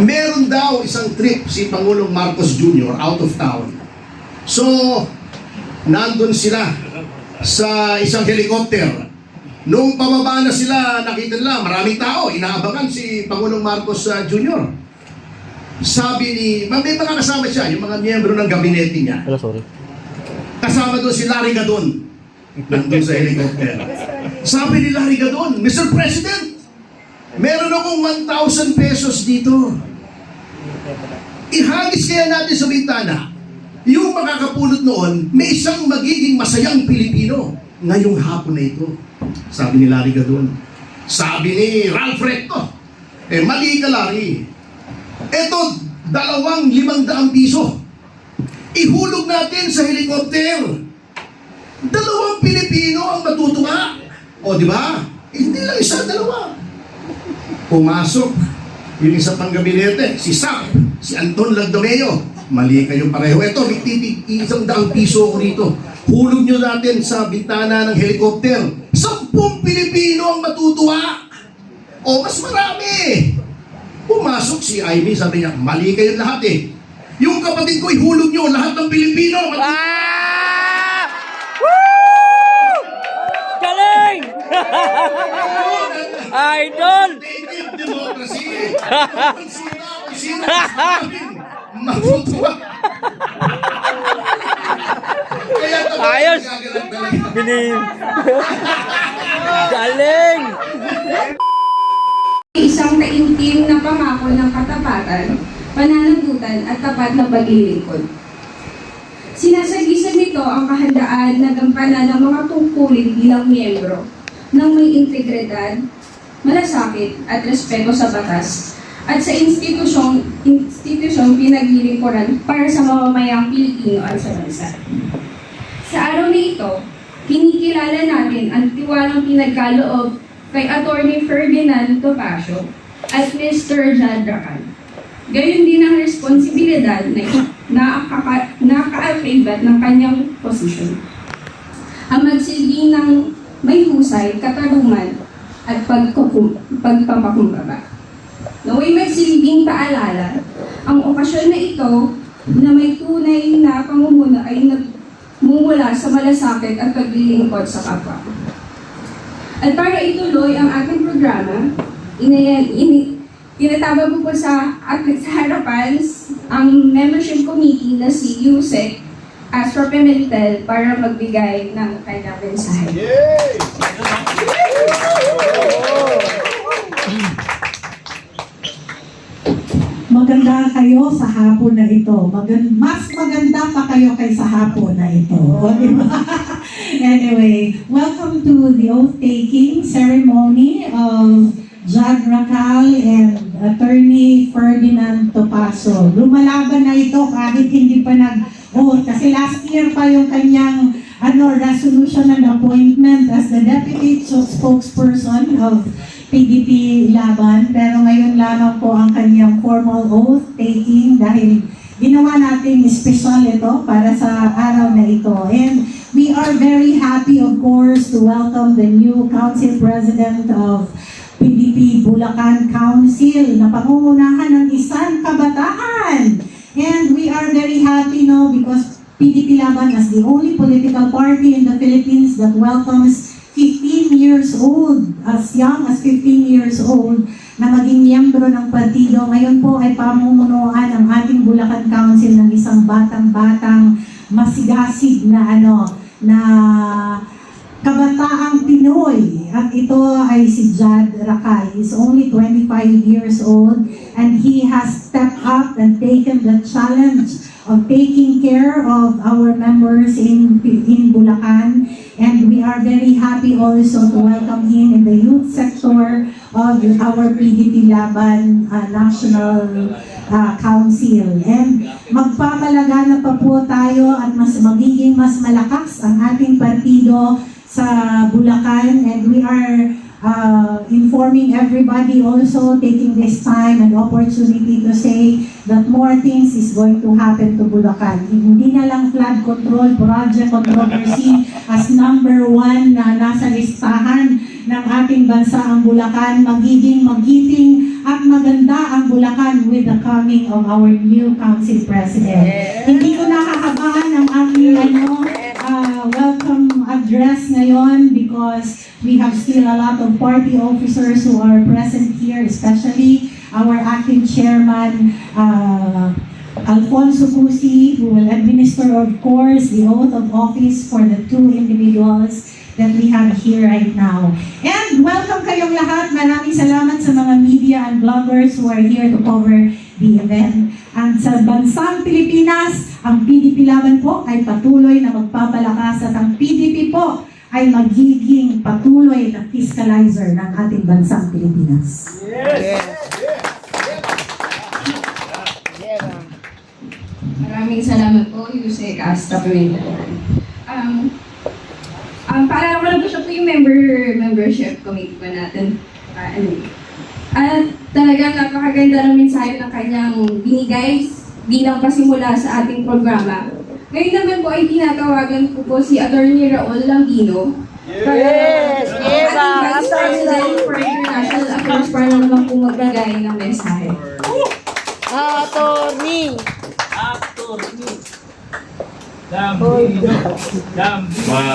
Meron daw isang trip si Pangulong Marcos Jr. out of town. So, nandun sila sa isang helicopter. Nung pababa na sila, nakita nila maraming tao, inaabangan si Pangulong Marcos Jr. Sabi ni, may mga kasama siya, yung mga miyembro ng gabinete niya. Sorry. Kasama doon si Larry Gadon. Nandun sa helicopter. Sabi ni Larry Gadon, Mr. President, meron akong 1,000 pesos dito. Ihagis kaya natin sa bintana. Yung makakapulot noon, may isang magiging masayang Pilipino ngayong hapon na ito. Sabi ni Larry Gadon. Sabi ni Ralph Recto, mali ka, Larry. Eto, 2,500 piso. Ihulog natin sa helikopter. 2 Pilipino ang matutuwa. O, di ba? Hindi lang isa, 2. Pumasok yung isa pang gabinete, si Sam, si Anton Lagdomeo. Mali kayong pareho. Eto, may 100 piso ako rito. Hulog nyo natin sa bintana ng helikopter. 10 Pilipino ang matutuwa. O, mas marami. Pumasok si Amy, sabi niya, mali kayong lahat eh. Yung kapatid ko, ihulog nyo lahat ng Pilipino. Ah! Woo! Galing! Idol! Native democracy. Sino matutuwa. Ayos! Bilim! Galing! Isang taimtim na pangako ng katapatan, pananagutan at tapat na paglilingkod. Sinasagisan nito ang kahandaan na gampanan ng mga tungkulin bilang miyembro ng may integridad, malasakit at respeto sa batas at sa institusyong pinaglilingkuran para sa mamamayang Pilipino at sa bansa. Sa araw na ito, kinikilala natin ang tiwalang pinagkaloob kay Atty. Ferdinand Topacio at Mr. Jad Racal. Gayon din ang responsibilidad na nakaakibat ng kanyang posisyon. Ang magsilbi ng may husay, katarungan at pagpapakumbaba. Naway magsilbing paalala, ang okasyon na ito na may tunay na pamumuno ay nagmumula sa malasakit at paglilingkod sa kapwa. At para ituloy ang ating programa, tinatawag ko po sa harapan ang membership committee na si Yusek Astro Pimentel para magbigay ng kanyang mensahe. Maganda kayo sa hapon na ito. Mas maganda pa kayo kaysa hapon na ito. Anyway, welcome to the oath-taking ceremony of Jad Racal and Attorney Ferdinand Topacio. Lumalaban na ito kahit hindi pa nag-oath. Kasi last year pa yung kanyang resolution and appointment as the deputy spokesperson of PDP Laban. Pero ngayon lamang po ang kanyang formal oath-taking dahil ginawa natin special ito para sa araw na ito. And we are very happy, of course, to welcome the new Council President of PDP Bulacan Council na pangungunahan ng isang kabataan. And we are very happy because PDP Laban as the only political party in the Philippines that welcomes 15 years old, as young as 15 years old, na maging miyembro ng partido. Ngayon po ay pamumunuan ang ating Bulacan Council ng isang batang-batang masigasig na na kabataang Pinoy. At ito ay si Jad Racal. He's only 25 years old and he has stepped up and taken the challenge of taking care of our members in Bulacan. And we are very happy also to welcome him in the youth sector of our PDP Laban National Council. And magpapalagana pa po tayo at magiging mas malakas ang ating partido sa Bulacan. And we are informing everybody also, taking this time and opportunity to say that more things is going to happen to Bulacan. Hindi na lang flood control project controversy as number 1 na nasa listahan ng ating bansa ang Bulacan, magiging magiting at maganda ang Bulacan with the coming of our new council president. Hindi ko nakakabahan ang aking welcome address ngayon because we have still a lot of party officers who are present here, especially our acting chairman, Alfonso Cusi, who will administer, of course, the oath of office for the two individuals that we have here right now. And welcome kayong lahat. Maraming salamat sa mga media and bloggers who are here to cover the event. And sa bansang Pilipinas, ang PDP Laban po ay patuloy na magpapalakas at ang PDP po ay magiging patuloy na fiscalizer ng ating bansang Pilipinas. Maraming salamat po, Yusek Asta Pimenta. Para ko lang po siya po yung membership committee po natin. At talagang napakaganda ng mensahe ng kanyang binigay bilang pasimula sa ating programa. Ngayon naman po ay tinatawagan ko po si Attorney Raul Lambino. Yes! Ating Vice President for International Affairs para naman po magbigay ng mensahe. Attorney! Mga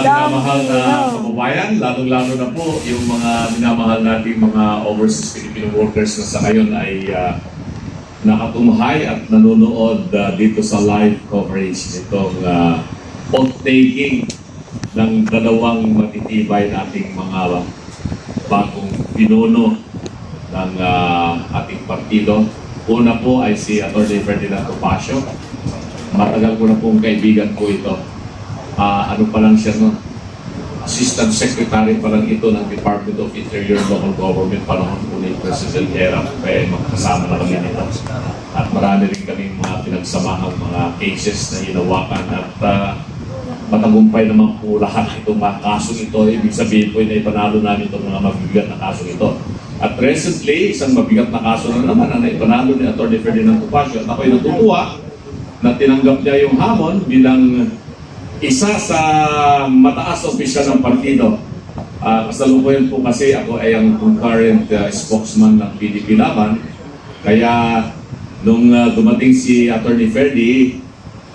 minamahal na kababayan, lalong-lalo na po yung mga minamahal nating mga overseas Filipino workers na sa ngayon ay nakatunghay at nanonood dito sa live coverage nitong oath-taking ng dalawang matitibay nating mga bagong pinuno ng ating partido. Una po ay si Atty. Ferdinand Topacio. Matagal ko na pong kaibigan ko ito. Ano pa lang siya, no? Assistant Secretary pa lang ito ng Department of Interior and Local Government panahon po ni President Erap. Kaya magkasama na kami nito. At marami rin kaming mga pinagsamahang mga cases na hinawakan at matagumpay naman po lahat itong mga kasong ito. Ibig sabihin po na ipanalo namin itong mga mabibigat na kasong ito. At recently, isang mabigat na kaso na naman ang naipanalo ni Atty. Ferdinand Topacio. At ako'y natutuwa na tinanggap niya yung hamon bilang isa sa mataas na opisyal ng partido. Kasalukuyan po kasi ako ay ang concurrent spokesman ng PDP Laban. Kaya nung dumating si Atty. Ferdy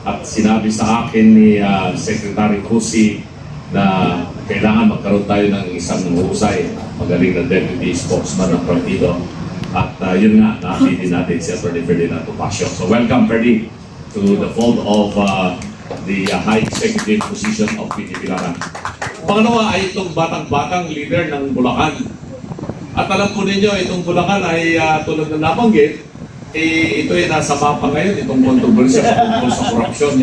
at sinabi sa akin ni Secretary Cusi na kailangan magkaroon tayo ng isang husay, magaling na deputy spokesman ng partido. At yun nga, napili natin si Atty. Ferdinand Topacio. So welcome, Ferdy, to the fold of the high executive position of PDP Laban. Pangalawa ay itong batang-batang leader ng Bulacan. At alam po ninyo, itong Bulacan ay tulad na nabanggit, ito ay nasa mapa ngayon, itong kontrobersya tungkol sa korupsyon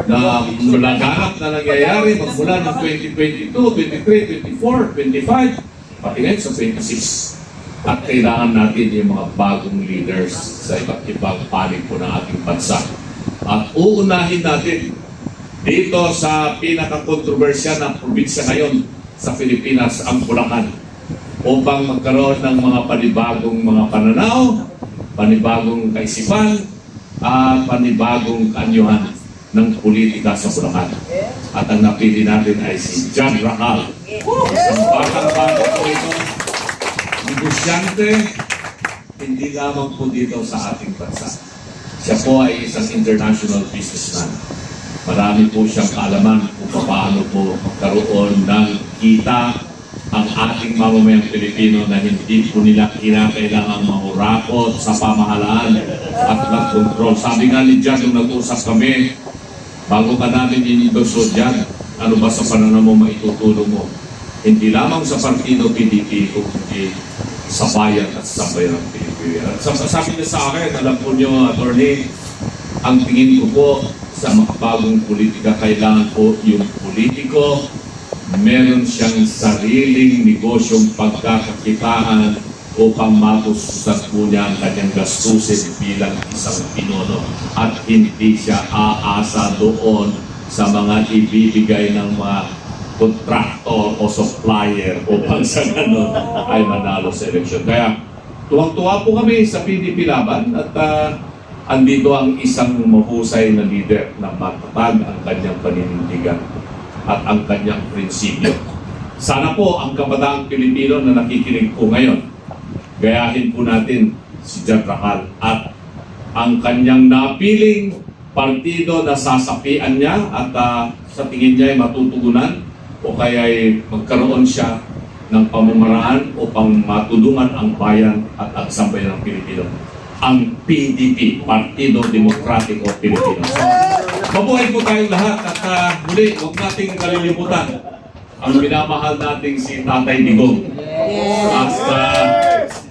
na laganap na nangyayari magmula ng 2022, 23, 24, 25, pati ngayon sa 26. At kailangan natin yung mga bagong leaders sa iba't ibang panig po ng ating bansa. At uunahin natin dito sa pinaka-kontrobersya ng probinsya ngayon sa Pilipinas, ang Bulacan, upang magkaroon ng mga panibagong mga pananaw, panibagong kaisipan, at panibagong kaanyuhan ng politika sa Bulacan. At ang napili natin ay si John Racal. Isang batang-bata po ito, negosyante, hindi lamang po dito sa ating bansa. Siya po ay isang international businessman. Marami po siyang kaalaman kung paano po magkaroon ng kita ang ating mamamayang Pilipino na hindi po nila kinakailangang mahurakot sa pamahalaan at mag-control. Sabi nga ni Jan, nung nag-usap kami, bago ka namin inidosod yan, ano ba sa pananaw mo maitutulong mo? Hindi lamang sa partido PDP, kundi sa bayan at sa bayan ng Pilipinas. At sabi niya sa akin, alam po niyo, attorney, ang tingin ko po sa makabagong politika, kailangan po yung politiko meron siyang sariling negosyong pagkakakitaan upang mapususan po niya ang kanyang gastusin bilang isang pinuno at hindi siya aasa doon sa mga ibibigay ng mga kontraktor o supplier upang sa ganun ay manalo sa eleksyon. Kaya tuwang-tuwa po kami sa PDP Laban at andito ang isang mahusay na leader na matatag ang kanyang paninindigan at ang kanyang prinsipyo. Sana po ang kabataang Pilipino na nakikinig po ngayon, gayahin po natin si John Racal at ang kanyang napiling partido na sasapian niya at sa tingin niya ay matutugunan o kaya ay magkaroon siya ng pamamaraan upang matulungan ang bayan at ang sambayan ng Pilipino. Ang PDP, Partido Demokratiko Pilipino. Mabuhay po tayong lahat at muli, huwag nating kalilimutan ang minamahal nating si Tatay Digong. At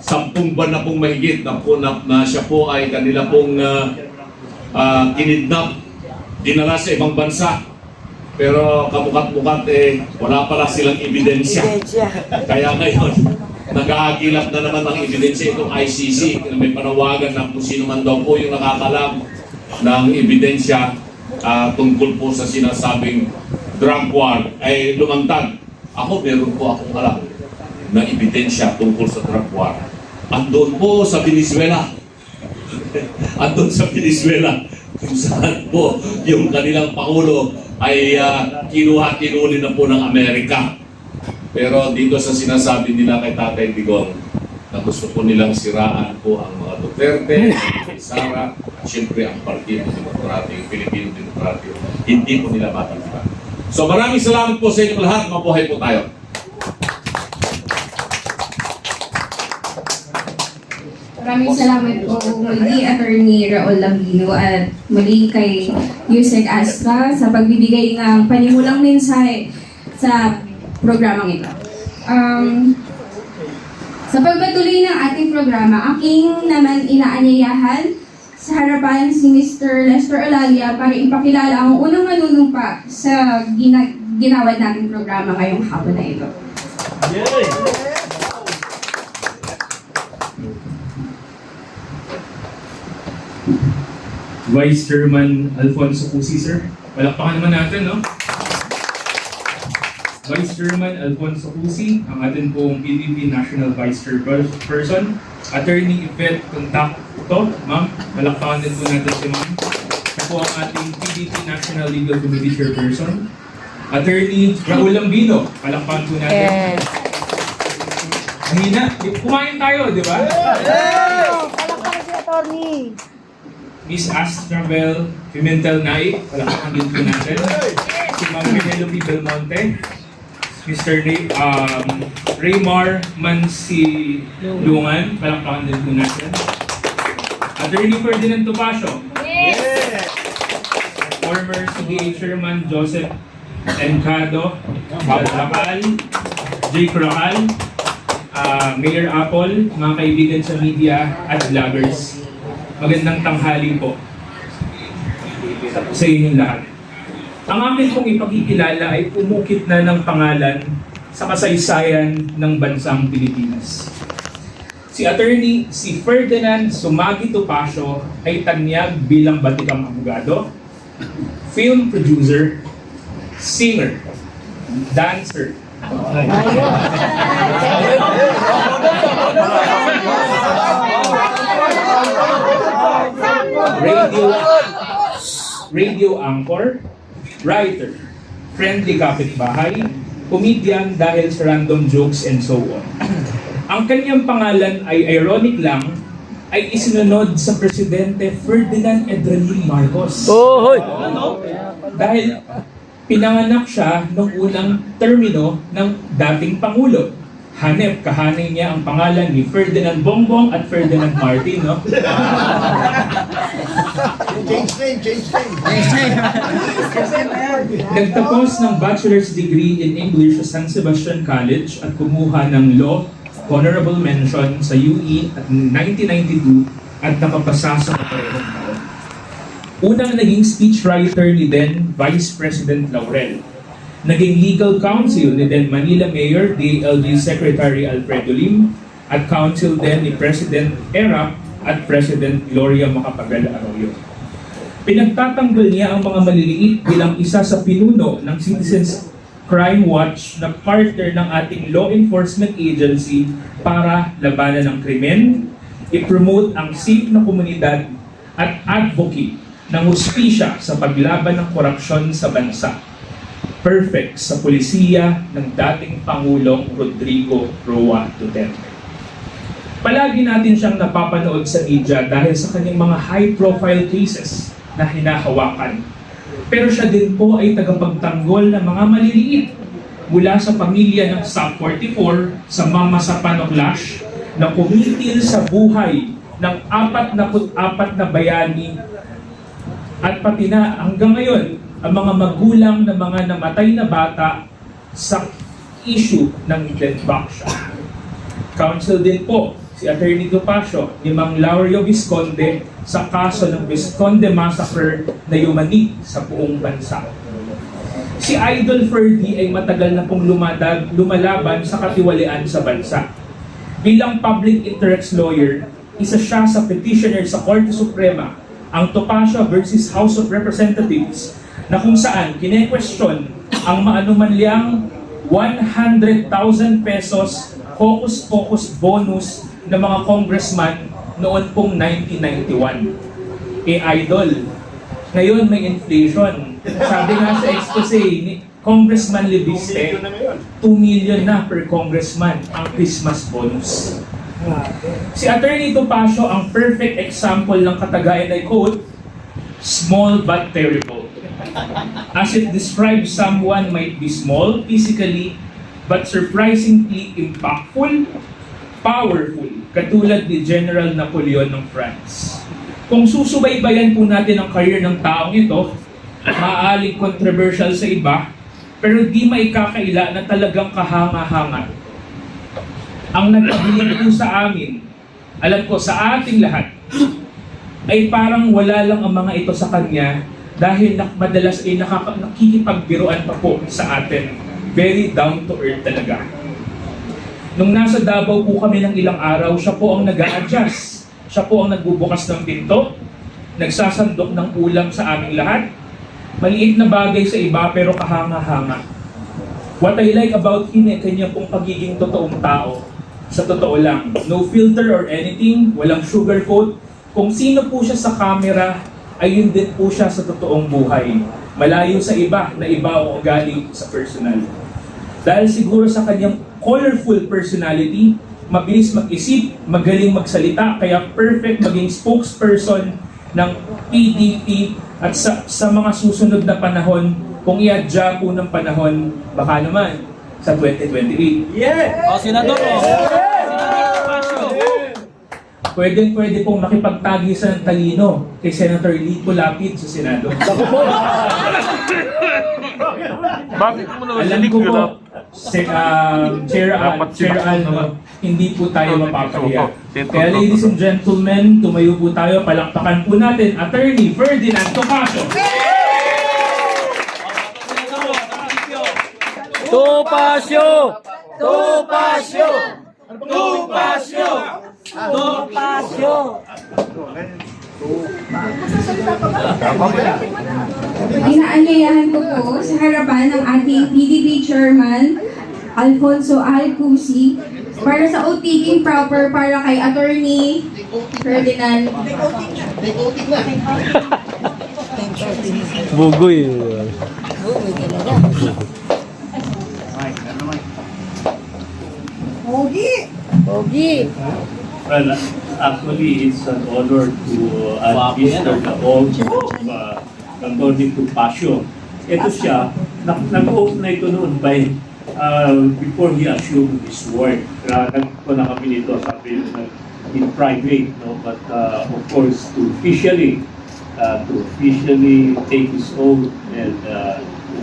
10 buwan na pong mahigit na siya po ay kanila pong kinidnap, dinala sa ibang bansa. Pero kamukat-mukat wala pala silang ebidensya. Kaya ngayon, nag-aagilap na naman ng ebidensya itong ICC. May panawagan na kung sino man daw po yung nakakalam ng ebidensya tungkol po sa sinasabing drug war ay lumantad. Meron po akong alam na ebidensya tungkol sa drug war. Andun po sa Venezuela. Andun sa Venezuela kung saan po yung kanilang Pangulo ay kinuha-kinuli na po ng Amerika. Pero dito sa sinasabi nila kay Tatay Digong na gusto po nilang siraan po ang mga Duterte, kay Sara, at siyempre ang Partido Demokratiko, Pilipino Demokratiko, hindi po nila matitipan. So maraming salamat po sa inyo lahat. Mabuhay po tayo. Maraming salamat po muli, Attorney Raul Lambino, at muli kay Yusek Astra sa pagbibigay ng panimulang mensahe sa programang ito. Sa pagpatuloy ng ating programa, aking naman inaanyayahan sa harapan si Mr. Lester Olalia para ipakilala ang unang manunumpa sa ginawad nating programa ngayong hapon na ito. Vice Chairman Alfonso Cusi, sir. Palakpakan naman natin, no? Vice Chairman Alfonso Cusi, ang atin pong PDP National Vice Chairperson. Attorney Yvette Contacto, ma'am. Palakpakan din po natin si ma'am. Siya po ang ating PDP National Legal Committee Chairperson. Attorney Raul Lambino, palakpakan po natin. Hina, kumain tayo, di ba? Palakpakan si Atty. Miss Astrabel Pimentel Nay, palakpakan din po natin. Si Ma'am Penelope Belmonte, Mr. Raymar Mansilungan, palakpakan din po natin. Attorney Ferdinand Topacio. Former CDA Chairman Joseph Encado, Racal, Jake Racal, Mayor Apple, mga kaibigan sa media at vloggers. Magandang tanghali po sa inyong lahat. Ang amin pong ipakikilala ay umukit na ng pangalan sa kasaysayan ng bansang Pilipinas. Si Ferdinand Sumagi Topacio ay tanyag bilang batikang abogado, film producer, singer, dancer, radio anchor, writer, friendly kapitbahay, comedian dahil sa random jokes and so on. Ang kanyang pangalan ay ironic lang, ay isinunod sa Presidente Ferdinand Edralin Marcos. Dahil pinanganak siya noong unang termino ng dating Pangulo. Hanep kahanay niya ang pangalan ni Ferdinand Bongbong at Ferdinand Martin, no? Change name. Nagtapos ng bachelor's degree in English sa San Sebastian College at kumuha ng law, honorable mention sa UE at 1992 at nakapasa sa kaparehong taon. Unang naging speechwriter ni then Vice President Laurel. Naging legal counsel ni then Manila Mayor DLG Secretary Alfredo Lim at counsel din ni President Erap at President Gloria Macapagal Arroyo. Pinagtatanggol niya ang mga maliliit bilang isa sa pinuno ng Citizens Crime Watch na partner ng ating law enforcement agency para labanan ng krimen, i-promote ang safe na komunidad at advocate ng hustisya sa paglaban ng korupsyon sa bansa. Perfect sa pulisiya ng dating Pangulong Rodrigo Roa Duterte. Palagi natin siyang napapanood sa media dahil sa kanyang mga high-profile cases na hinahawakan. Pero siya din po ay tagapagtanggol ng mga maliliit mula sa pamilya ng Sub 44 sa Mama sa Panoclash na kumitil sa buhay ng 44 na bayani at pati na hanggang ngayon ang mga magulang ng mga namatay na bata sa issue ng death box. Counsel din po si Attorney Topacio ni Mang Laureo Visconde sa kaso ng Visconde Massacre na yumanig sa buong bansa. Si Idol Ferdy ay matagal na pong lumalaban sa katiwalian sa bansa. Bilang public interest lawyer, isa siya sa petitioner sa Korte Suprema, ang Topacio versus House of Representatives, na kung saan kine-question ang maanumanlyang 100,000 pesos hocus-pocus bonus ng mga congressman noon pong 1991. Idol, ngayon may inflation. Sabi nga sa expose ni Congressman Leviste, 2 million na per congressman ang Christmas bonus. Si Attorney Topacio ang perfect example ng katagayan ay quote, small but terrible. As it describes someone might be small physically, but surprisingly impactful, powerful, katulad ni General Napoleon ng France. Kung susubaybayan po natin ang career ng taong ito, maaaring controversial sa iba, pero di maikakaila na talagang kahanga-hanga. Ang nagpabiling po sa amin, alam ko sa ating lahat, ay parang wala lang ang mga ito sa kanya dahil madalas ay nakikipagbiruan pa po sa atin. Very down to earth talaga. Nung nasa Davao po kami ng ilang araw, siya po ang nag-a-adjust. Siya po ang nagbubukas ng pinto, nagsasandok ng ulam sa aming lahat. Maliit na bagay sa iba pero kahanga-hanga. What I like about him ay kanya pong pagiging totoong tao. Sa totoo lang, no filter or anything, walang sugarcoat. Kung sino po siya sa camera, ay yun din po siya sa totoong buhay. Malayo sa iba na iba o galing sa personal. Dahil siguro sa kanyang colorful personality, mabilis mag-isip, magaling magsalita, kaya perfect maging spokesperson ng PDP at sa mga susunod na panahon, kung iadya po ng panahon, baka naman sa 2028. Yeah! O, Senador! Senador Topacio! Pwede pong makipagtagisan ng talino kay Senator Lico Lapid sa Senado. Bakit mo naman Alam ko po, Chair Al, hindi po tayo mapapahiya. Kaya ladies and gentlemen, tumayo po tayo, palakpakan po natin Attorney Ferdinand Topacio. Topacio! Topacio! Topacio! Topacio! Inaanyayahan ko po sa harapan ng ating PDP Chairman, Alfonso Alcusi, para sa oath-taking proper para kay Attorney Ferdinand. Bugoy. Pogi! Well, actually, it's an honor to administer the oath of Attorney Topacio. Ito siya, nag-oath na ito noon before he assumed his work. Nagpo na kami nito sabi in private, no? But of course, to officially take his oath and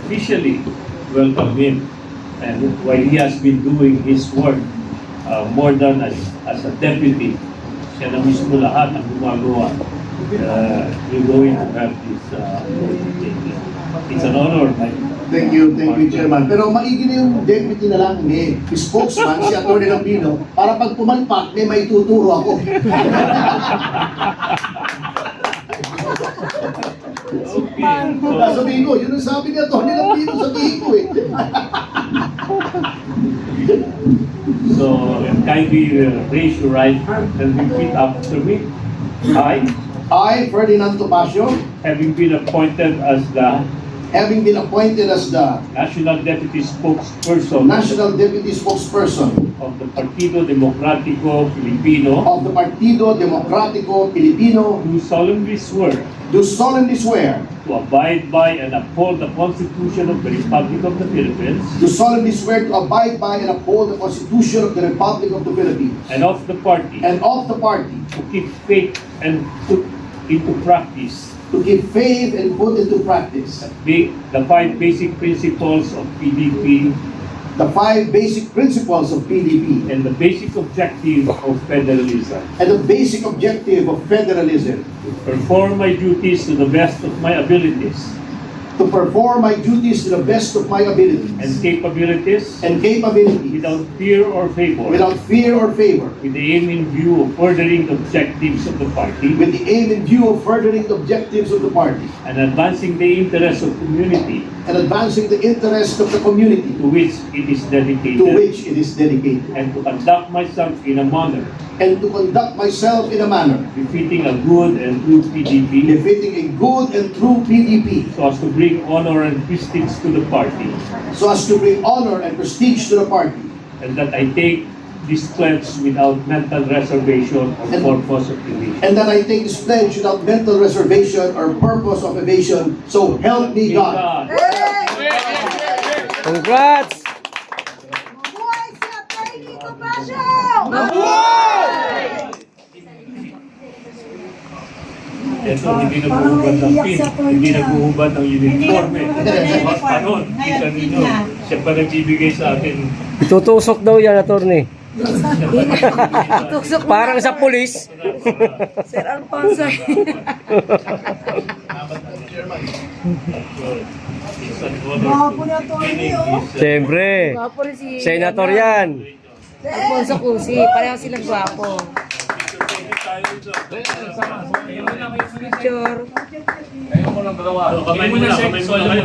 officially welcome him. And while he has been doing his work more than as a deputy, siya na mismo lahat ang gumagawa. We're going to have this. It's an honor. Thank you, Chairman. Pero maigi na yung deputy na lang, may spokesman, si Atty. Lambino, para pag pumalpak, may maituturo ako. Sabihin ko, yun ang sabi ni Atty. Lambino, sabihin ko eh. So, kindly raise your right hand and repeat after me. I, I, Ferdinand Topacio, having been appointed as the having been appointed as the National Deputy Spokesperson National Deputy Spokesperson of the Partido Democratico Filipino, of the Partido Democratico Filipino, do solemnly swear to abide by and uphold the Constitution of the Republic of the Philippines abide by and uphold the Constitution of the Republic of the Philippines and of the party, and of the party, to keep faith and put into practice to give faith and put into practice the 5 basic principles of PDP the 5 basic principles of PDP and the basic objective of federalism. and the basic objective of federalism, Perform my duties to the best of my abilities to perform my duties to the best of my abilities and capabilities and capabilities without fear or favor, without fear or favor, with the aim in view of furthering the objectives of the party with the aim in view of furthering the objectives of the party and advancing the interests of community and advancing the interests of the community to which it is to dedicated, which it is dedicated, and to conduct myself in a manner and to conduct myself in a manner befitting a good and true PDP, befitting a good and true PDP, so as to bring honor and prestige to the party, so as to bring honor and prestige to the party, and that I take this pledge without mental reservation or purpose of evasion. and that I take this pledge without mental reservation or purpose of evasion, so help me God. Congrats! Mabuhay si Atty. Topacio! Ito, hindi nag-uubad ng pin, hindi nag-uubad ng uniforme. Panon, kita ninyo, siya pa nagbibigay sa akin. Itutusok daw yan, attorney. Parang sa pulis. Sir Alfonso. Gwapo na Atty. Oh. Siyempre. Gwapo rin si Senator yan. Alfonso Cusi. Pareho silang gwapo. Picture. Kamay muna, kamay muna kayo.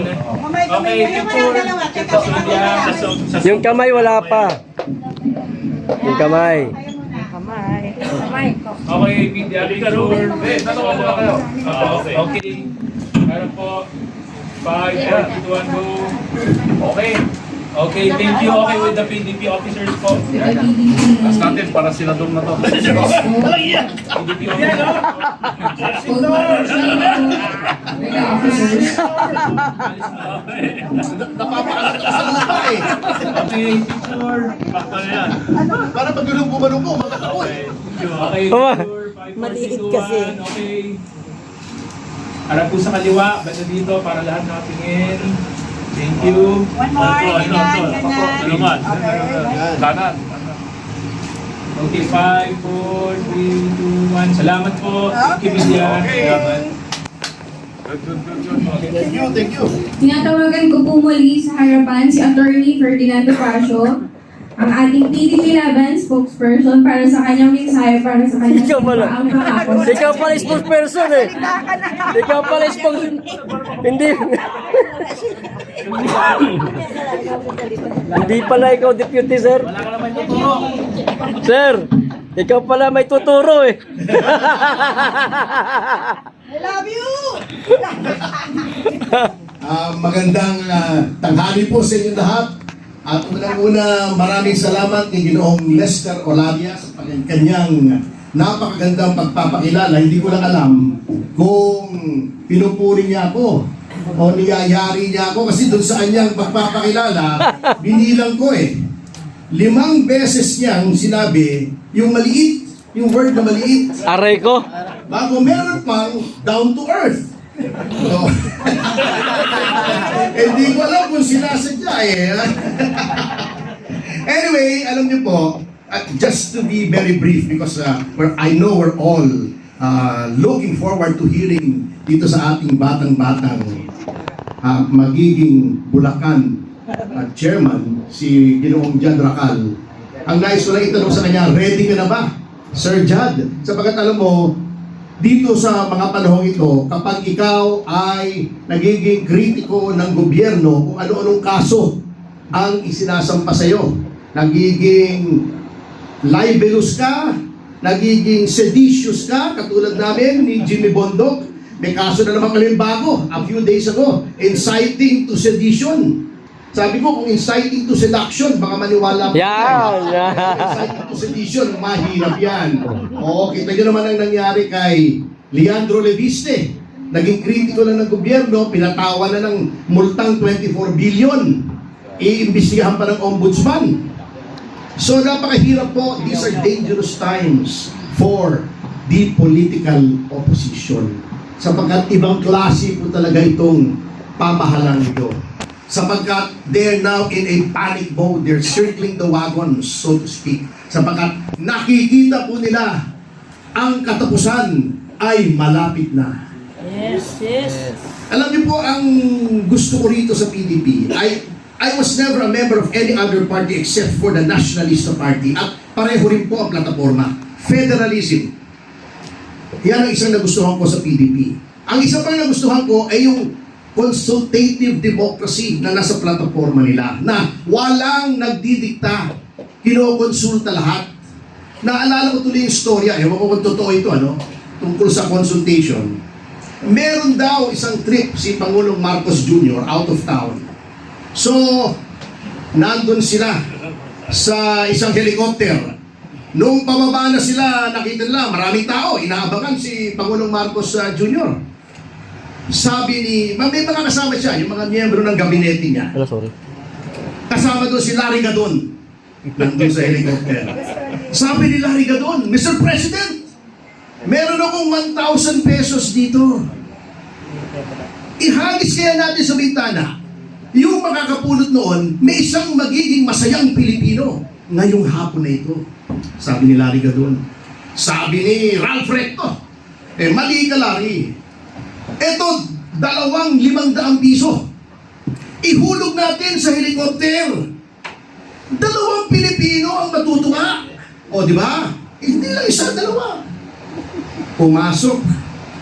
Yung kamay wala pa. Yung kamay. Kamay. Kamay ko. Okay, media picture. Natawa mo na kayo. Okay. Meron po. 5, 4, 2, 1, go. Okay. Okay, thank you. Okay with the PDP officers po. Last natin para senador na to. PDP officers. Okay, picture. Para magulong-gumalong ko, magkakaw eh. Okay, Tama. picture. 5, 4, Maliit 3, 2, kasi. 1. Okay. Harap po sa kaliwa. Basta dito para lahat nakatingin. Thank you. One more. Ganyan, ganyan. Kanan. Okay, 5, 4, 3, 2, 1. Salamat po. Thank you, Media. Salamat. Thank you, thank you. Tinatawagan ko po muli sa harapan si Atty. Ferdinand Topacio, ang ating PDP Laban spokesperson para sa kanyang mensahe para sa kanyang Ikaw pala. ang kahapon. Ikaw pala spokesperson eh. Ikaw pala spokesperson. Hindi. Hindi pala ikaw deputy, sir. Sir, ikaw pala may tuturo eh. I love you! Magandang tanghali po sa inyong lahat. At unang-una, maraming salamat ni Ginoong Lester Olavia sa kanyang napakagandang pagpapakilala. Hindi ko lang alam kung pinupuri niya ako o niyayari niya ako kasi doon sa kanyang pagpapakilala, binilang ko eh. 5 beses niyang sinabi yung maliit, yung word na maliit, Aray ko. bago meron pang down to earth. So, hindi ko alam kung sinasadya eh. Anyway, alam niyo po, just to be very brief because I know we're all looking forward to hearing dito sa ating batang-batang magiging Bulacan chairman, si Ginoong Jad Racal. Ang nais ko lang itanong sa kanya, ready ka na ba, Sir Jad? Sapagkat alam mo, dito sa mga panahong ito, kapag ikaw ay nagiging kritiko ng gobyerno kung ano-anong kaso ang isinasampa sa iyo, nagiging libelous ka, nagiging seditious ka, katulad namin ni Jimmy Bondoc, may kaso na naman kami bago, a few days ago, inciting to sedition. Sabi ko, kung inciting to seduction, baka maniwala po. Yan, yan. Inciting to sedition, mahirap yan. Oo, kita nyo naman ang nangyari kay Leandro Leviste. Naging kritiko na ng gobyerno, pinatawa na ng multang 24 billion. Iimbestigahan pa ng ombudsman. So napakahirap po. These are dangerous times for the political opposition. Sapagkat ibang klase po talaga itong pamahalang ito. Sapagkat they're now in a panic mode. They're circling the wagons, so to speak. Sapagkat nakikita po nila ang katapusan ay malapit na. Yes, yes. Alam niyo po ang gusto ko rito sa PDP. I was never a member of any other party except for the Nationalista Party. At pareho rin po ang plataforma. Federalism. Yan ang isang nagustuhan ko sa PDP. Ang isa pang nagustuhan ko ay yung consultative democracy na nasa plataforma nila. Na walang nagdidikta. Kinokonsulta lahat. Naalala ko tuloy yung storya. Ewan ko kung totoo ito, tungkol sa consultation. Meron daw isang trip si Pangulong Marcos Jr. out of town. So, nandun sila sa isang helicopter. Nung pababa na sila, nakita nila, maraming tao, inaabangan si Pangulong Marcos Jr. Sabi ni, may mga kasama siya, yung mga miyembro ng gabinete niya. Sorry. Kasama doon si Larry Gadon. Nandun sa helicopter. Sabi ni Larry Gadon, Mr. President, meron akong 1,000 pesos dito. Ihagis kaya natin sa bintana. Yung makakapulot noon, may isang magiging masayang Pilipino ngayong hapon na ito. Sabi ni Larry Gadon. Sabi ni Ralph Recto, mali ka, Larry. Eto, 2,500 piso. Ihulog natin sa helikopter. 2 Pilipino ang matutuwa. O, di ba? Hindi lang isa, 2. Pumasok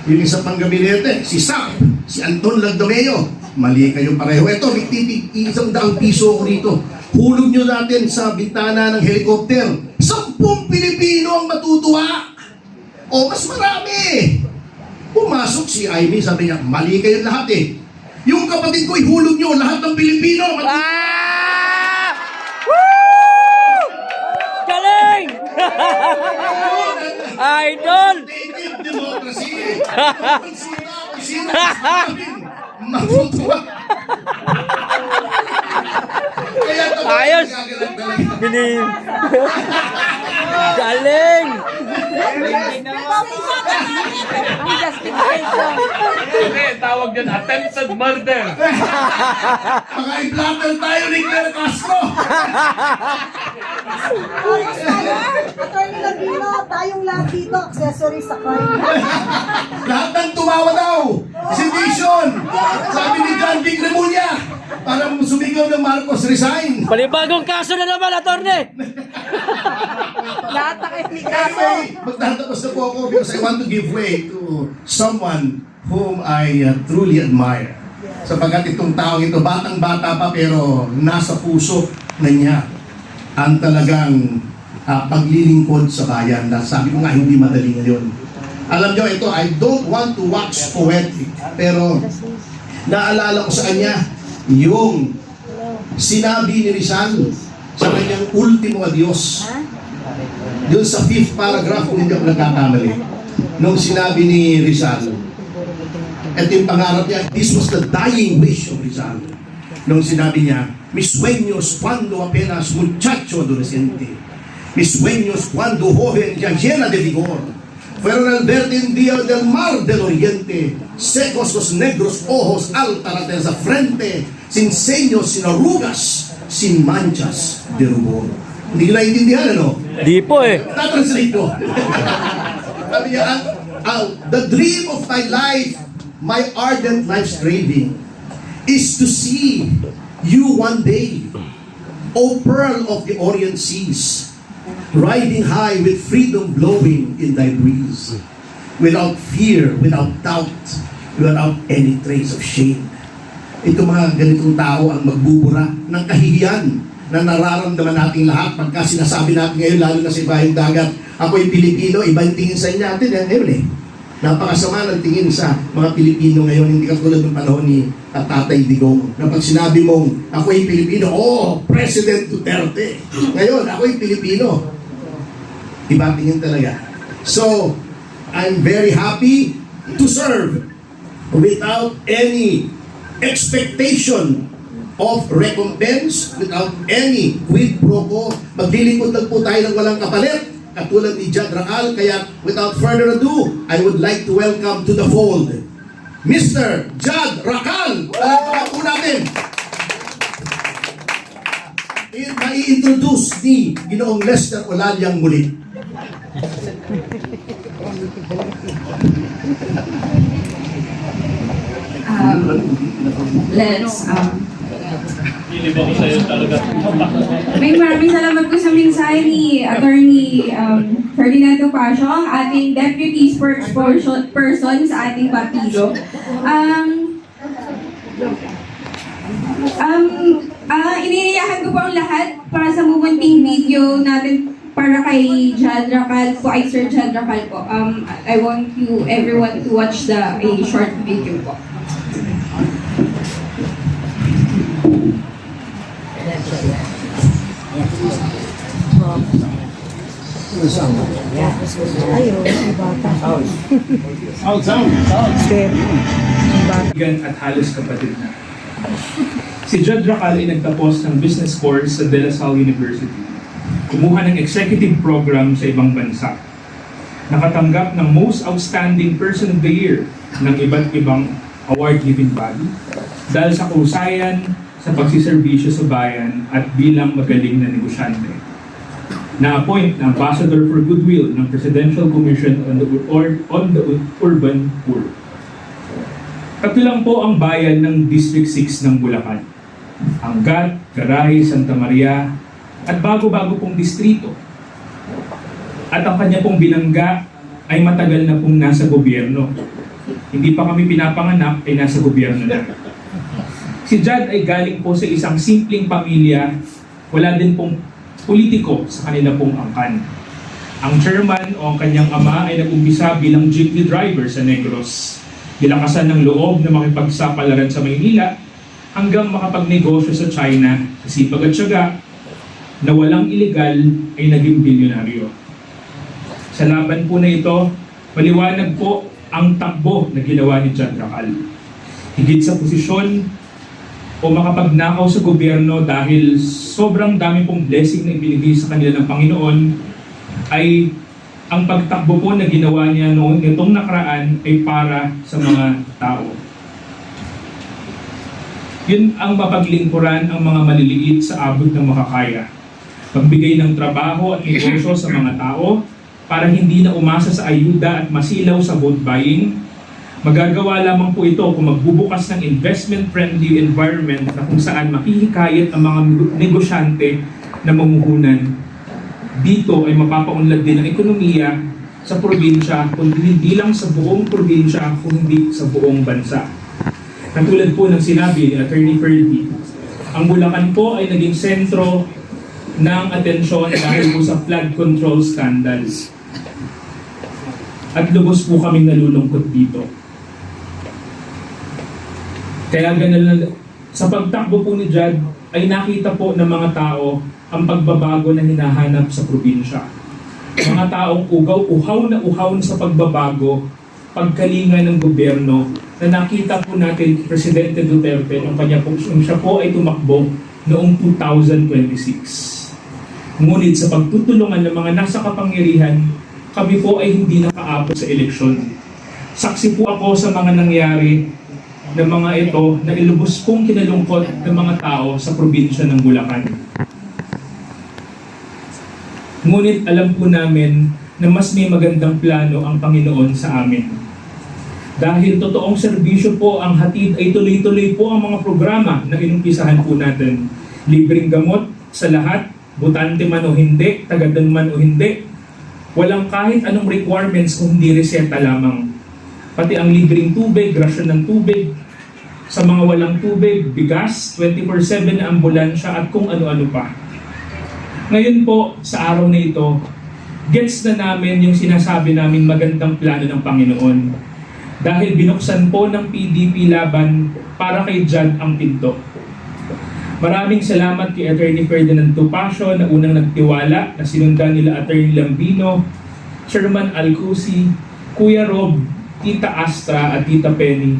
yung isa pang gabinete, si Sap, si Anton Lagdomeo. Mali kayo pareho. Ito, may 100 piso ko rito. Hulog nyo natin sa bintana ng helikopter. 10 Pilipino ang matutuwa. O, mas marami. Pumasok si Amy, sabi niya, mali kayo lahat eh. Yung kapatid ko, ihulog nyo lahat ng Pilipino. Ah! Woo! Galing! Idol! Native democracy eh. Konsulta kung sino mas maraming matutuwa. Kaya tapos Ayos! nagagalang talaga. Bilim! Galing! Ang justification. Hindi, tawag dyan, attempted murder. Mga i-blatter tayo ni Claire Castro. Attorney Lagino, tayong lahat dito, accessory sa crime. Lahat ng tumawa daw. Sedition. Sabi ni John Vic Remulla. Parang sumigaw ng Marcos resign. Panibagong kaso na naman, attorney! Lahat na kayo ni Anyway, magtatapos na po ako because I want to give way to someone whom I truly admire. Sapagkat itong taong ito, batang-bata pa pero nasa puso na niya ang talagang paglilingkod sa bayan na sabi ko nga hindi madali ngayon. Alam niyo ito, I don't want to wax poetic pero naalala ko sa kanya yung sinabi ni Rizal sa kanyang ultimo adios. Doon sa 5th paragraph, kung hindi ako nagkakamali, nung sinabi ni Rizal, ito yung pangarap niya, this was the dying wish of Rizal. Nung sinabi niya, mis sueños cuando apenas muchacho adolescente, mis sueños cuando joven ya llena de vigor, fueron al verde en día del mar del oriente, secos los negros ojos, alta la tensa frente, sin seños, sin arrugas, sin manchas de rubor. Hindi na intindihan, ano? Di po eh. Tatranslate ko. Sabi niya, the dream of my life, my ardent life's craving, is to see you one day, O pearl of the Orient seas, riding high with freedom blowing in thy breeze, without fear, without doubt, without any trace of shame. Ito mga ganitong tao ang magbubura ng kahihiyan na nararamdaman nating lahat pagka sinasabi natin ngayon, lalo na sa ibahing dagat, ako'y Pilipino, iba yung tingin sa inyo natin, ngayon eh. Napakasama ng tingin sa mga Pilipino ngayon, hindi katulad ng panahon ni Tatay Digong. Na pag sinabi mong, ako'y Pilipino, President Duterte. Ngayon, ako'y Pilipino. Iba tingin talaga. So, I'm very happy to serve without any expectation of recompense, without any quid pro quo. Maglilingkod lang po tayo ng walang kapalit, katulad ni Jad Racal. Kaya without further ado, I would like to welcome to the fold Mr. Jad Racal. Palakpakan po natin. I-introduce ni Ginoong Lester Olalyang muli. Hindi ba ko sa'yo talaga? Maraming salamat po sa mensahe ni Attorney Ferdinand Topacio, ang ating Deputy Spokesperson sa ating partido. Ininiyahan ko po ang lahat para sa mumunting video natin para kay Jad Racal po, ay Sir Jad Racal po. I want you everyone to watch a short video po. Kaibigan at halos kapatid na. Si Jad Racal ay nagtapos ng business course sa De La Salle University. Kumuha ng executive program sa ibang bansa. Nakatanggap ng Most Outstanding Person of the Year ng iba't ibang award-giving body dahil sa kausayan sa pagsiservisyo sa bayan at bilang magaling na negosyante. Na-appoint na Ambassador for Goodwill ng Presidential Commission on the Urban Poor. Katulang po ang bayan ng District 6 ng Bulacan. Angat, Garay, Santa Maria, at bago-bago pong distrito. At ang kanya pong binangga ay matagal na pong nasa gobyerno. Hindi pa kami pinapanganak ay nasa gobyerno na. Si Jad ay galing po sa isang simpleng pamilya, wala din pong politiko sa kanila pong angkan. Ang chairman o ang kanyang ama ay nag-umpisa bilang jeepney driver sa Negros. Dilakasan ng loob na makipagsapalaran sa Maynila hanggang makapagnegosyo sa China sa sipag at syaga na walang iligal ay naging bilyonaryo. Sa laban po na ito, maliwanag po ang takbo na ginawa ni Jad Racal. Higit sa posisyon o makapagnakaw sa gobyerno dahil sobrang dami pong blessing na ibinigay sa kanila ng Panginoon, ay ang pagtakbo po na ginawa niya noon itong nakaraan ay para sa mga tao. Yun ang mapaglingkuran ang mga maliliit sa abot ng makakaya. Pagbigay ng trabaho at negosyo sa mga tao para hindi na umasa sa ayuda at masilaw sa vote buying. Magagawa lamang po ito kung magbubukas ng investment-friendly environment na kung saan makihikayat ang mga negosyante na mamuhunan. Dito ay mapapaunlad din ang ekonomiya sa probinsya, kundi hindi lang sa buong probinsya, kundi sa buong bansa. Katulad po ng sinabi ni Attorney Ferdy, ang Bulacan po ay naging sentro ng atensyon dahil po sa flood control scandals. At lubos po kaming nalulungkot dito. Kaya ganun, sa pagtakbo po ni Jad ay nakita po ng mga tao ang pagbabago na hinahanap sa probinsya. Mga taong uhaw na sa pagbabago, pagkalinga ng gobyerno na nakita po natin Presidente Duterte nung siya po ay tumakbo noong 2026. Ngunit sa pagtutulungan ng mga nasa kapangyarihan, kami po ay hindi nakaabot sa eleksyon. Saksi po ako sa mga nangyari ng mga ito na ilubos pong kinalungkot ng mga tao sa probinsya ng Bulacan. Ngunit alam po namin na mas may magandang plano ang Panginoon sa amin. Dahil totoong serbisyo po ang hatid ay tuloy-tuloy po ang mga programa na inumpisahan po natin. Libreng gamot sa lahat, butante man o hindi, tagadan man o hindi. Walang kahit anong requirements kung hindi reseta lamang. Pati ang libreng tubig, rasyon ng tubig, sa mga walang tubig, bigas, 24/7 na ambulansya at kung ano-ano pa. Ngayon po, sa araw na ito, Gets na namin yung sinasabi namin magandang plano ng Panginoon. Dahil binuksan po ng PDP laban para kay Jad ang pinto. Maraming salamat kay Attorney Ferdinand Topacio na unang nagtiwala na sinundan nila Attorney Lambino, Chairman Alcusi, Kuya Rob, Tita Astra at Tita Penny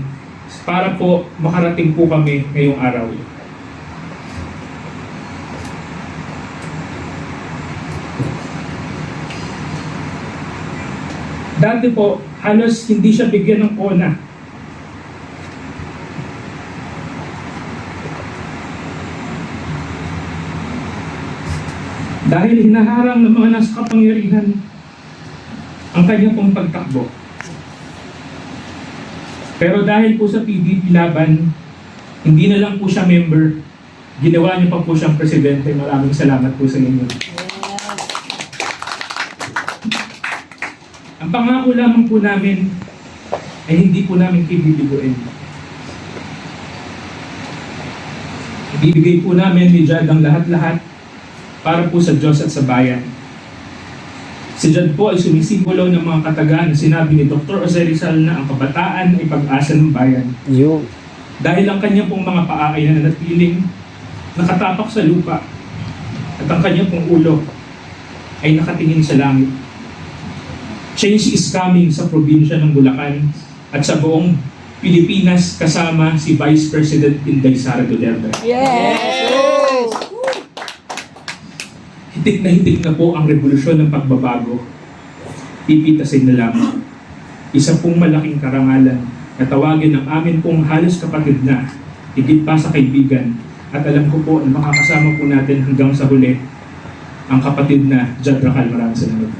para po makarating po kami ngayong araw. Dati po, halos hindi siya bigyan ng kona. Dahil hinaharang ng mga nasa kapangyarihan ang kanyang pong pagtakbo. Pero dahil po sa PDP laban, hindi na lang po siya member, ginawa niyo pa po siyang presidente. Maraming salamat po sa inyo. Ang pangako lamang po namin ay hindi po namin kibibigoin. Ibibigay po namin ni Jad ang lahat-lahat para po sa Diyos at sa bayan. Si Jad po ay sumisimbolo ng mga katagaan na sinabi ni Dr. Jose Rizal na ang kabataan ay pag-asa ng bayan. Dahil ang kanyang pong mga paa ay nananatiling nakatapak sa lupa at ang kanyang pong ulo ay nakatingin sa langit. Change is coming sa probinsya ng Bulacan at sa buong Pilipinas kasama si Vice President Inday Sara Duterte. Yes! Hitik na po ang revolusyon ng pagbabago. Pipitasin na lamang. Isa pong malaking karangalan na tawagin ng amin pong halos kapatid na, higit pa sa kaibigan. At alam ko po na makakasama po natin hanggang sa huli ang kapatid na Jad Racal. Maraming salamat.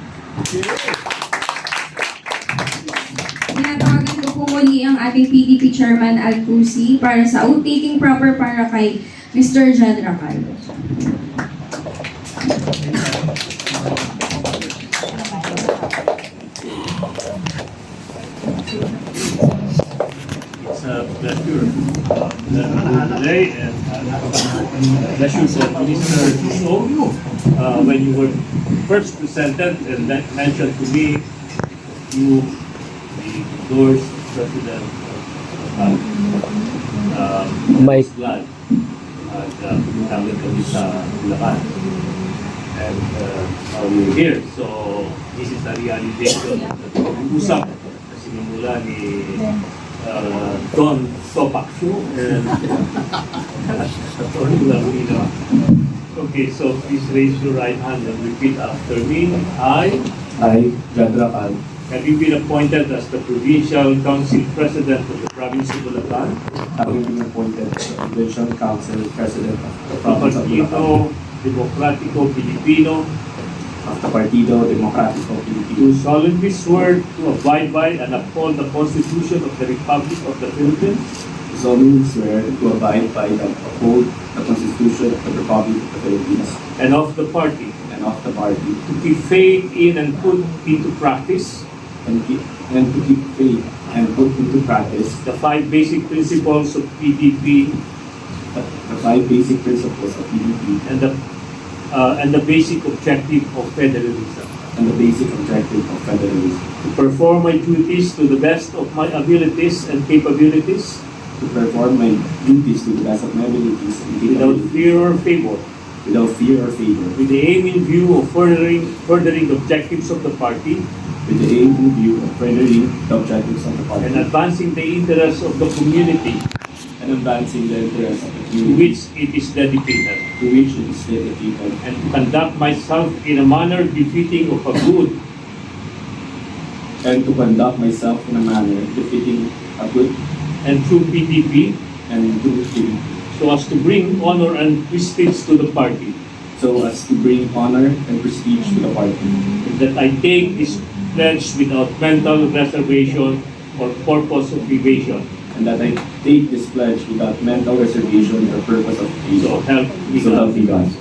Tinatawagan ko po muli ang ating PDP Chairman Alcusi para sa outtaking proper para kay Mr. Jad Racal. It's a pleasure today, and pleasure for Minister Tuso. When you were first presented and that mentioned to me, you, the endorsed President Mike. Glad at pinitanggal kami sa Bulacan. And now we're here. So this is a realization na pag-usap na sinimula ni Don Topacio and Attorney Lambino. Okay, so please raise your right hand and repeat after me. I, Jad Racal, having been appointed as the Provincial Council President of the Province of Bulacan, having been appointed as the Provincial Council President of the Province of Bulacan, Partido Demokratiko Pilipino, of the Partido Demokratiko Pilipino, do solemnly swear to abide by and uphold the Constitution of the Republic of the Philippines, solemnly swear to abide by and uphold the Constitution of the Republic of the Philippines and of the party, and of the party, to keep faith in and put into practice and to keep faith and put into practice the five basic principles of PDP the five basic principles of PDP and the basic objective of federalism. and the basic objective of federalism, To perform my duties to the best of my abilities and capabilities, to perform my duties to the best of my abilities and without capabilities, fear or favor, without fear or favor, with the aim in view of furthering the objectives of the party with the aim in view of furthering the objectives of the party and advancing the interests of the community and advancing the interests of the to community which it is dedicated, to which it is dedicated, and to conduct myself in a manner befitting of a good and to conduct myself in a manner befitting a good and true PDP, and true PDP, so as to bring honor and prestige to the party, so as to bring honor and prestige to the party, and that I take this pledge without mental reservation or purpose of evasion. and that I take this pledge without mental reservation or purpose of So evasion. help me So help God. me God.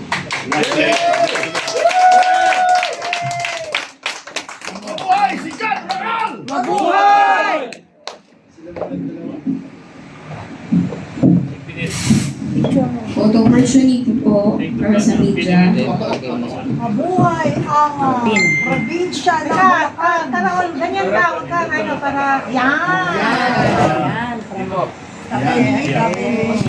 Mabuhay si Jad Racal! Mabuhay! Photo opportunity po para sa media. Mabuhay ang probinsya ng Bulacan. Tara, ganyan ka, huwag ka, ano, para, yan.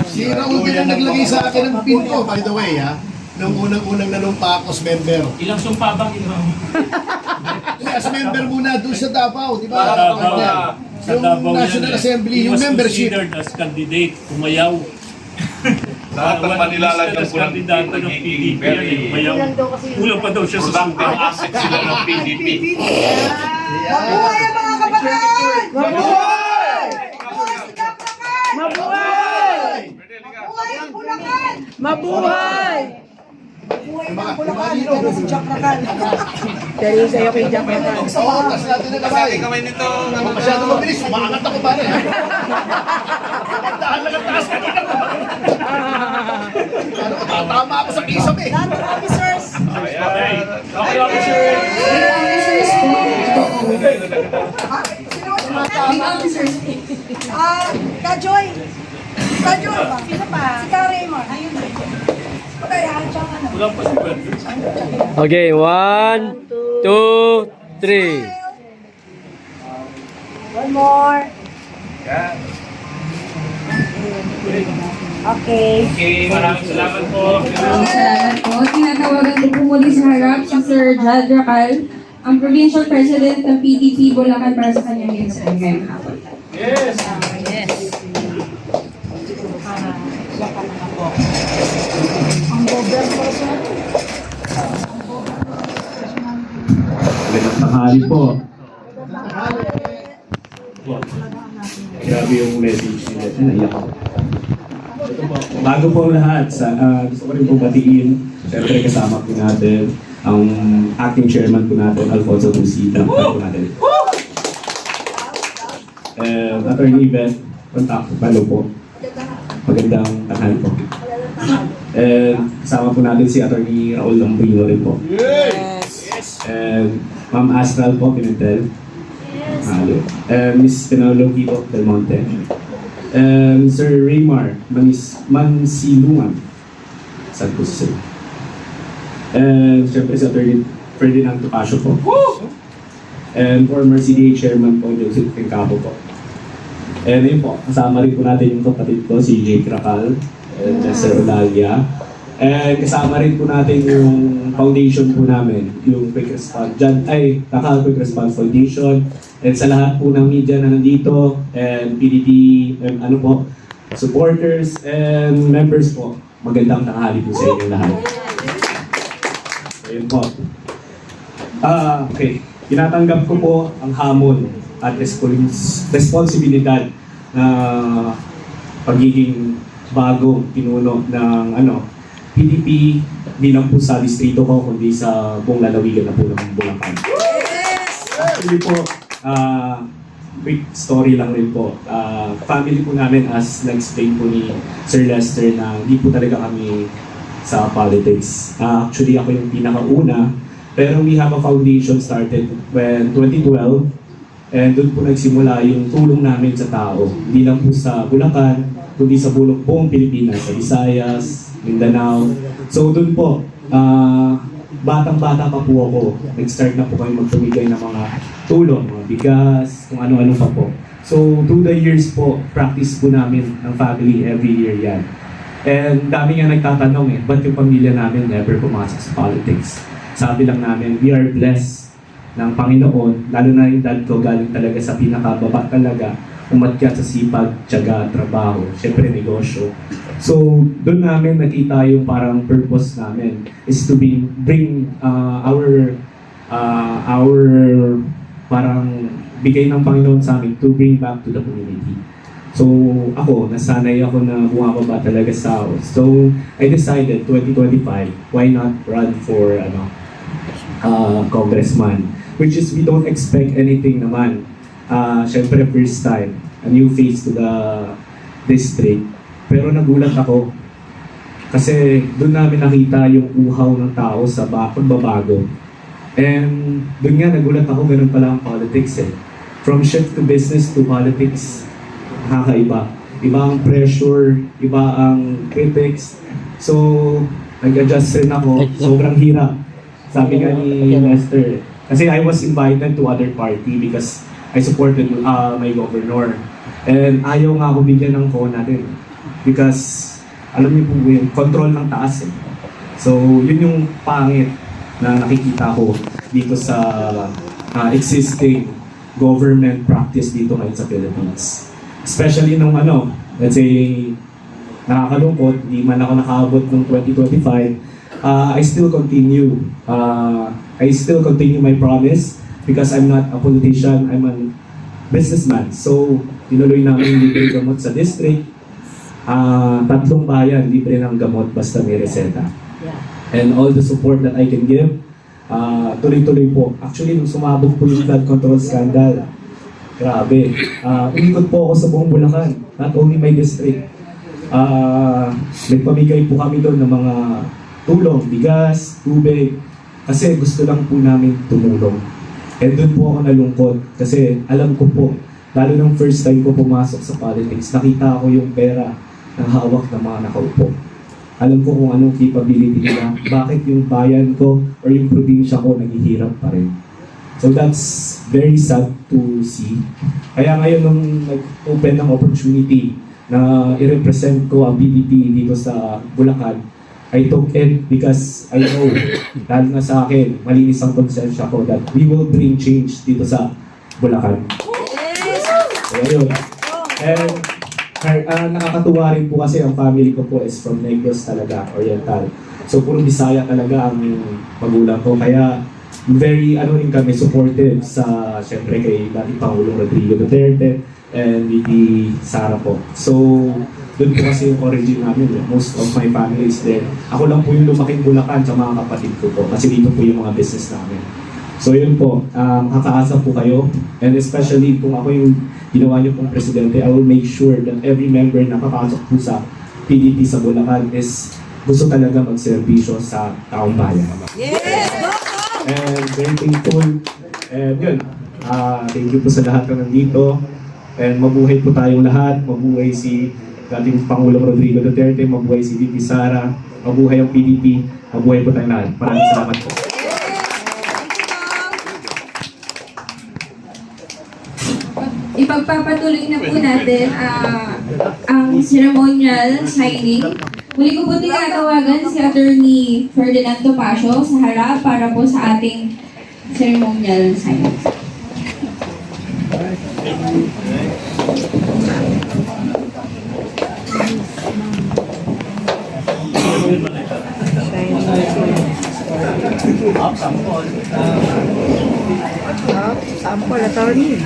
Si Raul din ang naglagay sa akin ng pin ko, by the way, ha? Nung unang-unang nanumpa ako as member. Ilang sumpa bang ginawa mo? As member muna doon sa Davao, di ba? Sa Yung Davao National yan, Assembly, he yung was membership. considered as candidate, umayaw. Lahat ng manilalagyan po ng kandidato ng PDP yan, umayaw. Kulang pa daw siya sa productive asset sila ng PDP. Mabuhay ang mga kapatid! Mabuhay! Mabuhay! Mabuhay ang Bulacan! Mabuhay! Mabuhay ang Bulacan! Ito si Jack Racal. Dali sa'yo kay Jack Racal. Oo, tas natin na kamay nito. Masyado mabilis, umaangat ako pare. Dahan lang ang taas kanina. Ano ko, tatama ako sa kisam eh. Lahat ng officers! May officers po. May officers po. Kajoy! Kajoy ba? Sino pa? Si Ka Raymond. Ayun. Kaya, tsaka ano? Kulang pa si Pedro. Okay, 1, 2, 3. One more. Okay. Okay, maraming salamat po. Maraming salamat po. Tinatawagan ko po muli sa harap si Sir Jad Racal, ang Provincial President ng PDP Bulacan para sa kanyang mensahe ngayong hapon. Magandang tanghali po. Grabe yung message nila. Naiyak ako. Bago po ang lahat, gusto ko rin po batiin. Siyempre kasama po natin ang acting chairman po natin, Alfonso Busita. Po natin. Attorney Yvette, kontak po. Magandang tanghali po. Kasama po natin si Attorney Raul Lambrino rin po. And Ma'am Astral po, Pimentel. Hello. Miss Penelo Quito Del Monte. Sir Raymar Mansilungan. San Jose. And syempre si Attorney Ferdinand Topacio po. And former CDA Chairman po, Joseph Kencapo po. And yun po, kasama rin po natin yung kapatid ko, si Jake Racal, and Sir Olalia. And kasama rin po natin yung foundation po namin, yung Quick Response, Racal Quick Response Foundation. And sa lahat po ng media na nandito, and PDP, supporters, and members po, magandang tanghali po sa inyo lahat. So yun po. Okay. Tinatanggap ko po ang hamon at responsibilidad na pagiging bagong pinuno ng PDP, di lang po sa distrito ko, kundi sa buong lalawigan na po ng Bulacan. Actually po, quick story lang rin po. Family po namin, as na-explain po ni Sir Lester, na hindi po talaga kami sa politics. Actually, ako yung pinakauna, pero we have a foundation started when 2012, and doon po nagsimula yung tulong namin sa tao. Hindi lang po sa Bulacan, kundi sa buong Pilipinas, sa Visayas, Mindanao. So doon po, batang-bata pa po ako. Nag-start na po kami magpamigay ng mga tulong, mga bigas, kung ano-ano pa po. So through the years po, practice po namin ng family every year yan. And dami nga nagtatanong ba't yung pamilya namin never pumasok sa politics? Sabi lang namin, we are blessed ng Panginoon, lalo na yung dad ko galing talaga sa pinakababa talaga, umakyat sa sipag, tiyaga, trabaho, syempre negosyo. So, doon namin nakita yung parang purpose namin is to bring our parang bigay ng Panginoon sa amin to bring back to the community. So, ako, nasanay ako na bumababa talaga sa house. So, I decided 2025, why not run for congressman? Which is, we don't expect anything naman. Syempre, first time, a new face to the district. Pero nagulat ako kasi doon namin nakita yung uhaw ng tao sa pagbabago. And doon nga nagulat ako, ganun pala ang politics eh. From shift to business to politics, nakakaiba. iba ang pressure, iba ang critics. So, nag-adjust rin ako. Sobrang hirap. Sabi nga ni Lester, kasi I was invited to other party because I supported my governor. And ayaw nga ako bigyan ng phone natin. Because, alam niyo po yun, control ng taas eh. So, yun yung pangit na nakikita ko dito sa existing government practice dito ngayon sa Philippines. Especially nung let's say, nakakalungkot, di man ako nakaabot ng 2025, I still continue my promise because I'm not a politician, I'm a businessman. So, tinuloy namin libre gamot sa district. 3 bayan, libre ng gamot basta may reseta. And all the support that I can give, tuloy-tuloy po. Actually, nung sumabog po yung flood control scandal, grabe. Umikot po ako sa buong Bulacan, not only my district. Nagpamigay po kami doon ng mga tulong, bigas, tubig, kasi gusto lang po namin tumulong. And doon po ako nalungkot kasi alam ko po, lalo nung first time ko pumasok sa politics, nakita ko yung pera ng hawak ng mga nakaupo. Alam ko kung anong capability nila, bakit yung bayan ko or yung probinsya ko naghihirap pa rin. So that's very sad to see. Kaya ngayon nung nag-open ng opportunity na i-represent ko ang PDP dito sa Bulacan, I took it because I know, dahil nga sa akin, malinis ang konsensya ko that we will bring change dito sa Bulacan. So ayun. And nakakatuwa rin po kasi ang family ko po is from Negros talaga, Oriental. So puro Bisaya talaga ang magulang ko. Kaya very rin kami supportive sa syempre kay dating Pangulong Rodrigo Duterte and VP Sara po. So doon po kasi yung origin namin. Most of my family is there. Ako lang po yung lumaking Bulacan sa mga kapatid ko po kasi dito po yung mga business namin. So yun po, kakaasa po kayo and especially kung ako yung ginawa niyo pong presidente, I will make sure that every member na papasok po sa PDP sa Bulacan is gusto talaga magserbisyo sa taong bayan. Yes! And very thankful. And yun, thank you po sa lahat na nandito. And mabuhay po tayong lahat. Mabuhay si dating Pangulong Rodrigo Duterte, mabuhay si VP Sara, mabuhay ang PDP, mabuhay po tayong lahat. Maraming salamat po. Ipagpapatuloy na po natin ang ceremonial signing. Muli ko po tinatawagan si Attorney Ferdinand Topacio sa harap para po sa ating ceremonial signing. Sample, attorney.